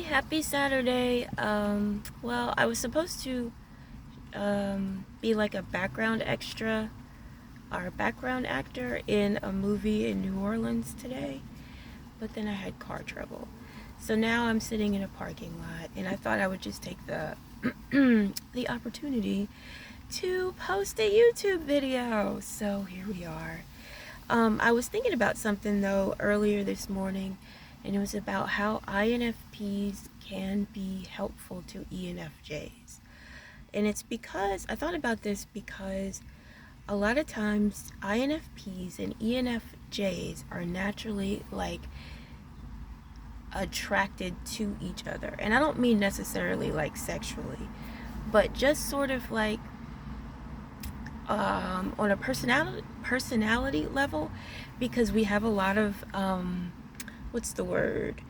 happy Saturday. Well, I was supposed to be like a background extra or background actor in a movie in New Orleans today, but then I had car trouble. So now I'm sitting in a parking lot, and I thought I would just take the the opportunity to post a YouTube video. So here we are. I was thinking about something though earlier this morning, and it was about how INFPs can be helpful to ENFJs. And it's because I thought about this because a lot of times INFPs and ENFJs are naturally like attracted to each other. And I don't mean necessarily like sexually, but just sort of like on a personality level, because we have a lot of what's the word,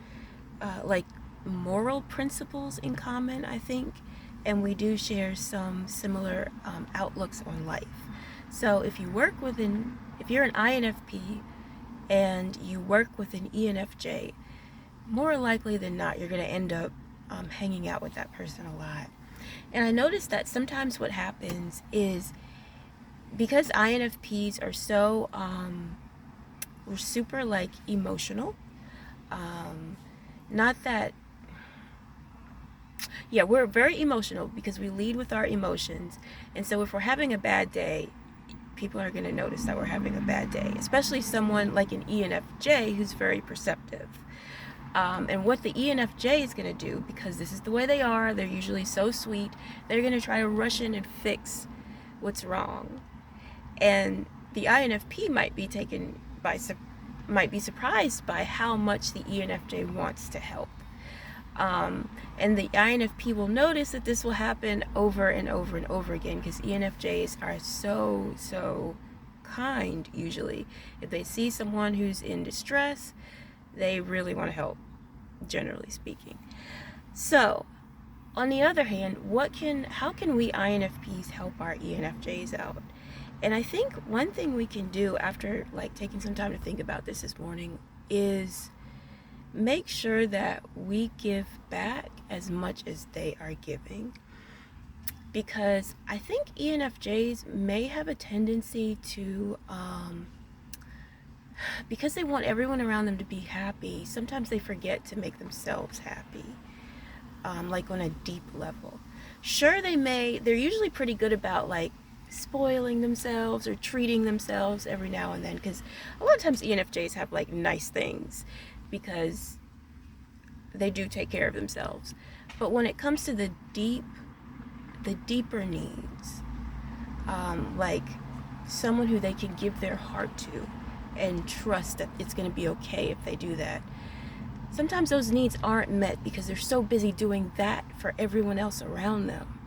like moral principles in common, I think, and we do share some similar outlooks on life. So if you're an INFP and you work with an ENFJ, more likely than not you're going to end up hanging out with that person a lot. And I noticed that sometimes what happens is, because INFPs are so we're super like emotional, not that yeah, we're very emotional because we lead with our emotions. And so if we're having a bad day, people are going to notice that we're having a bad day, especially someone like an ENFJ who's very perceptive. And what the ENFJ is going to do, because this is the way they are, they're usually so sweet, they're going to try to rush in and fix what's wrong. And the INFP might be surprised by how much the ENFJ wants to help. And the INFP will notice that this will happen over and over and over again, because ENFJs are so kind usually. If they see someone who's in distress, they really want to help, generally speaking. So, on the other hand, how can we INFPs help our ENFJs out? And I think one thing we can do, after like taking some time to think about this morning, is make sure that we give back as much as they are giving. Because I think ENFJs may have a tendency to, because they want everyone around them to be happy, sometimes they forget to make themselves happy, like on a deep level. Sure, they're usually pretty good about like spoiling themselves or treating themselves every now and then, because a lot of times ENFJs have like nice things because they do take care of themselves. But when it comes to the deeper needs, like someone who they can give their heart to and trust that it's going to be okay if they do that, sometimes those needs aren't met because they're so busy doing that for everyone else around them.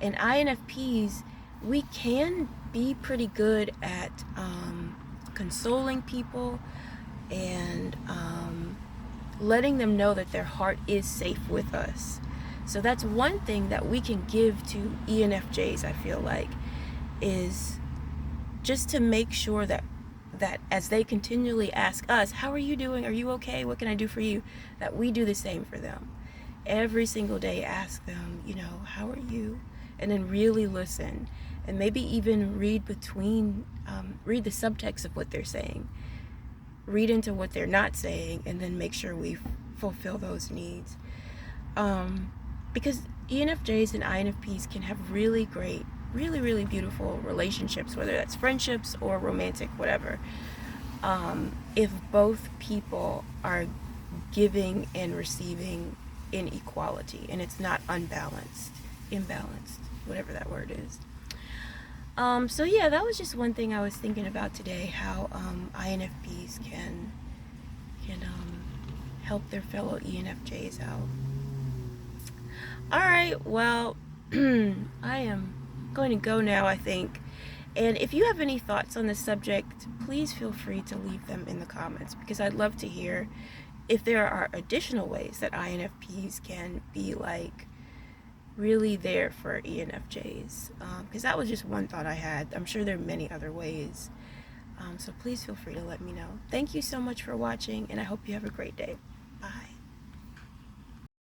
And INFPs, we can be pretty good at consoling people and letting them know that their heart is safe with us. So that's one thing that we can give to ENFJs, I feel like, is just to make sure that as they continually ask us, how are you doing? Are you okay? What can I do for you? That we do the same for them. Every single day, ask them, how are you? And then really listen. And maybe even read the subtext of what they're saying. Read into what they're not saying, and then make sure we fulfill those needs. Because ENFJs and INFPs can have really great, really beautiful relationships, whether that's friendships or romantic, whatever, if both people are giving and receiving in equality, and it's not imbalanced, whatever that word is. So yeah, that was just one thing I was thinking about today, how INFPs can help their fellow ENFJs out. Alright, well, I am going to go now, I think. And if you have any thoughts on this subject, please feel free to leave them in the comments, because I'd love to hear if there are additional ways that INFPs can be like really there for ENFJs, because that was just one thought I had. I'm sure there are many other ways, so please feel free to let me know. Thank you so much for watching, and I hope you have a great day.